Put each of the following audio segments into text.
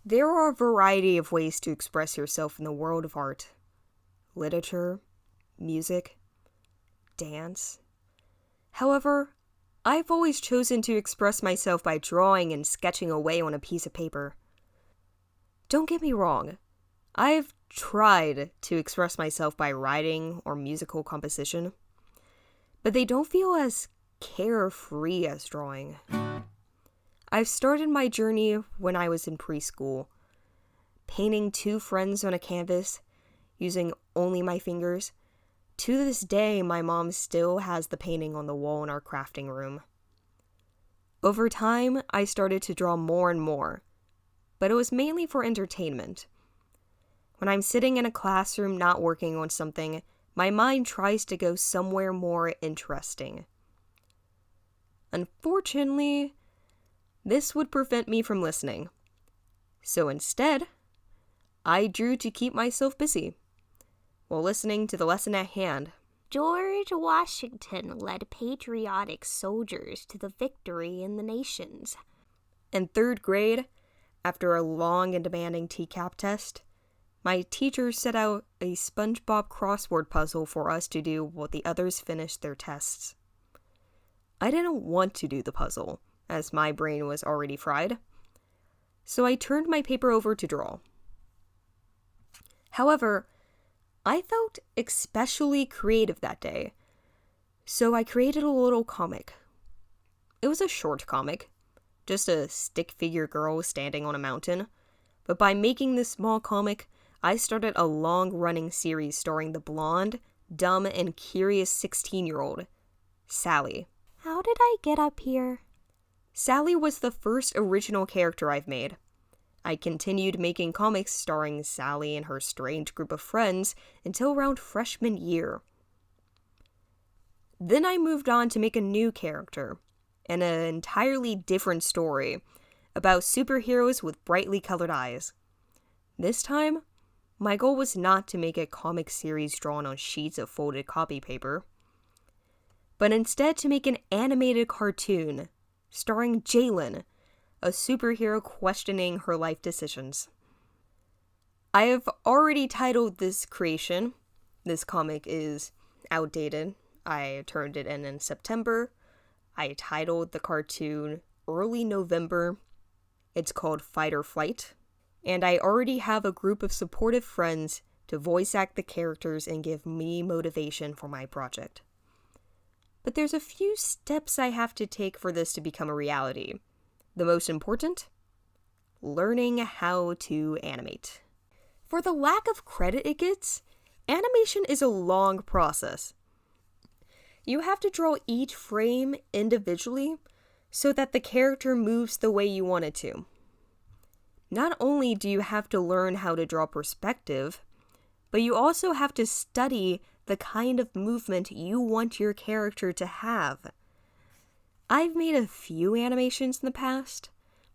There are a variety of ways to express yourself in the world of art, literature, music, dance. However, I've always chosen to express myself by drawing and sketching away on a piece of paper. Don't get me wrong, I've tried to express myself by writing or musical composition, but they don't feel as carefree as drawing. I've started my journey when I was in preschool, painting 2 friends on a canvas, using only my fingers. To this day, my mom still has the painting on the wall in our crafting room. Over time, I started to draw more and more, but it was mainly for entertainment. When I'm sitting in a classroom not working on something, my mind tries to go somewhere more interesting. Unfortunately, this would prevent me from listening. So instead, I drew to keep myself busy while listening to the lesson at hand. George Washington led patriotic soldiers to the victory in the nations. In 3rd grade, after a long and demanding TCAP test, my teacher set out a SpongeBob crossword puzzle for us to do while the others finished their tests. I didn't want to do the puzzle, as my brain was already fried, so I turned my paper over to draw. However, I felt especially creative that day, so I created a little comic. It was a short comic, just a stick figure girl standing on a mountain, but by making this small comic, I started a long-running series starring the blonde, dumb, and curious 16-year-old, Sally. How did I get up here? Sally was the first original character I've made. I continued making comics starring Sally and her strange group of friends until around freshman year. Then I moved on to make a new character, and an entirely different story, about superheroes with brightly colored eyes. This time, my goal was not to make a comic series drawn on sheets of folded copy paper, but instead to make an animated cartoon starring Jalen, a superhero questioning her life decisions. I have already titled this creation. This comic is outdated. I turned it in September. I titled the cartoon early November. It's called Fight or Flight. And I already have a group of supportive friends to voice act the characters and give me motivation for my project. But there's a few steps I have to take for this to become a reality. The most important? Learning how to animate. For the lack of credit it gets, animation is a long process. You have to draw each frame individually so that the character moves the way you want it to. Not only do you have to learn how to draw perspective, but you also have to study the kind of movement you want your character to have. I've made a few animations in the past,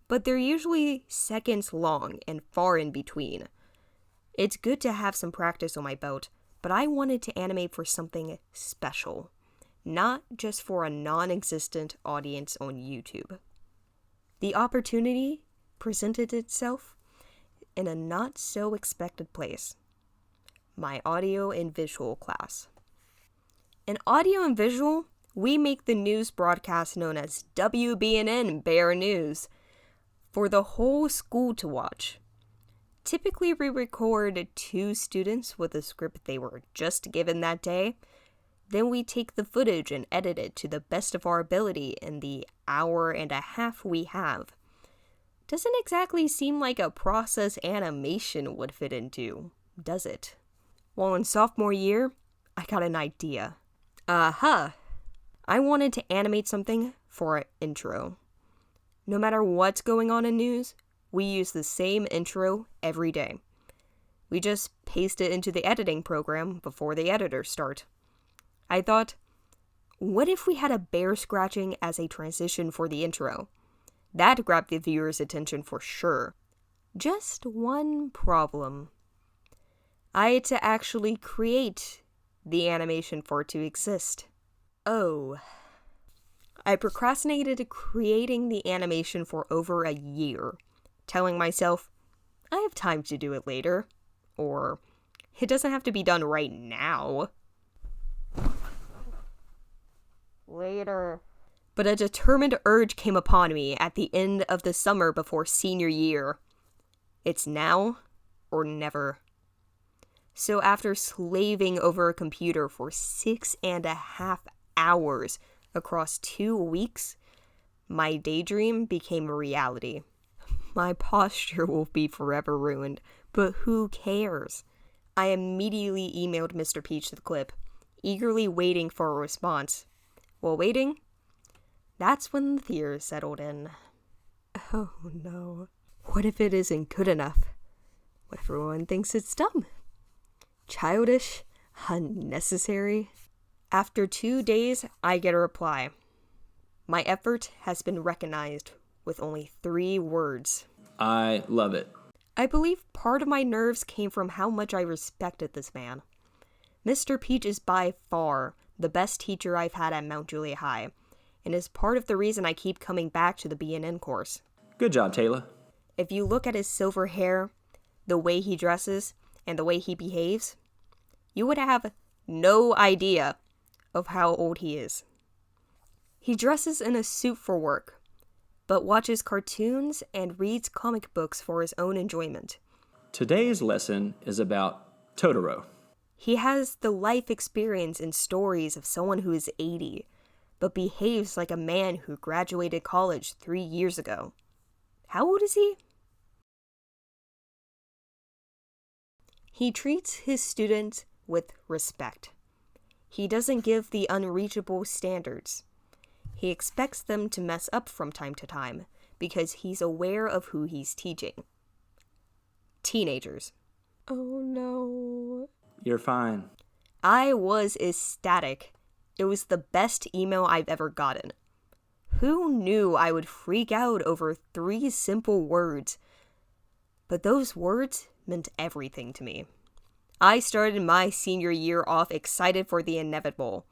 but they're usually seconds long and far in between. It's good to have some practice on my belt, but I wanted to animate for something special, not just for a non-existent audience on YouTube. The opportunity presented itself in a not-so-expected place. My audio and visual class. In audio and visual, we make the news broadcast known as WBNN Bear News for the whole school to watch. Typically, we record 2 students with a script they were just given that day. Then we take the footage and edit it to the best of our ability in the hour and a half we have. Doesn't exactly seem like a process animation would fit into, does it? Well, in sophomore year, I got an idea. I wanted to animate something for an intro. No matter what's going on in news, we use the same intro every day. We just paste it into the editing program before the editors start. I thought, what if we had a bear scratching as a transition for the intro? That'd grab the viewer's attention for sure. Just one problem. I had to actually create the animation for it to exist. Oh. I procrastinated creating the animation for over a year, telling myself, I have time to do it later. Or, it doesn't have to be done right now. Later. But a determined urge came upon me at the end of the summer before senior year. It's now or never. So after slaving over a computer for 6.5 hours across 2 weeks, my daydream became a reality. My posture will be forever ruined, but who cares? I immediately emailed Mr. Peach the clip, eagerly waiting for a response. While waiting, that's when the fears settled in. Oh no. What if it isn't good enough? What if everyone thinks it's dumb? Childish? Unnecessary? After 2 days, I get a reply. My effort has been recognized with only 3 words. I love it. I believe part of my nerves came from how much I respected this man. Mr. Peach is by far the best teacher I've had at Mount Juliet High, and is part of the reason I keep coming back to the BNN course. Good job, Tayla. If you look at his silver hair, the way he dresses, and the way he behaves, you would have no idea of how old he is. He dresses in a suit for work, but watches cartoons and reads comic books for his own enjoyment. Today's lesson is about Totoro. He has the life experience and stories of someone who is 80, but behaves like a man who graduated college 3 years ago. How old is he? He treats his students with respect. He doesn't give the unreachable standards. He expects them to mess up from time to time because he's aware of who he's teaching. Teenagers. Oh no. You're fine. I was ecstatic. It was the best email I've ever gotten. Who knew I would freak out over 3 simple words? But those words meant everything to me. I started my senior year off excited for the inevitable.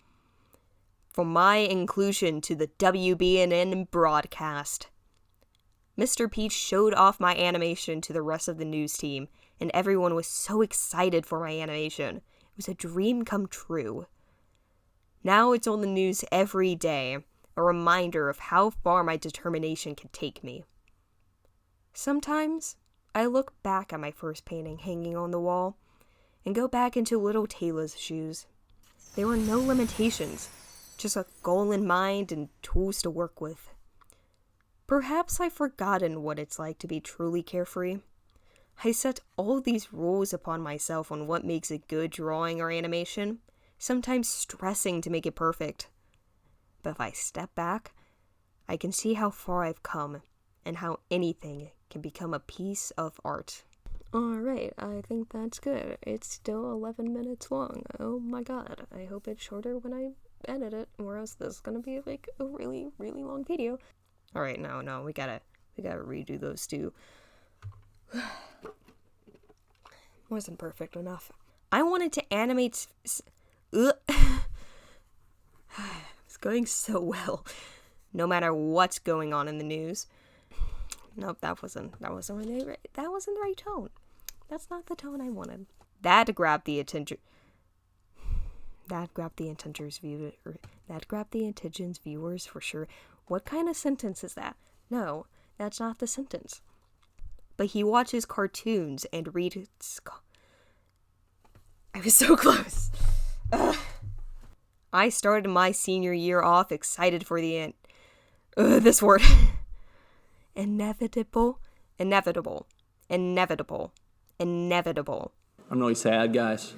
For my inclusion to the WBNN broadcast. Mr. Peach showed off my animation to the rest of the news team, and everyone was so excited for my animation. It was a dream come true. Now it's on the news every day, a reminder of how far my determination can take me. Sometimes, I look back at my first painting hanging on the wall, and go back into little Tayla's shoes. There were no limitations, just a goal in mind and tools to work with. Perhaps I've forgotten what it's like to be truly carefree. I set all these rules upon myself on what makes a good drawing or animation, sometimes stressing to make it perfect. But if I step back, I can see how far I've come, and how anything can become a piece of art. Alright, I think that's good. It's still 11 minutes long. Oh my god, I hope it's shorter when I edit it, or else this is gonna be like a really, really long video. Alright, no, we gotta redo those two. Wasn't perfect enough. I wanted to animate it's going so well, no matter what's going on in the news. Nope, that wasn't the right tone. That's not the tone I wanted. That grabbed the attention's viewers for sure. What kind of sentence is that? No, that's not the sentence. But he watches cartoons and reads. I was so close. Ugh. I started my senior year off excited for the end. This word. Inevitable. I'm really sad, guys.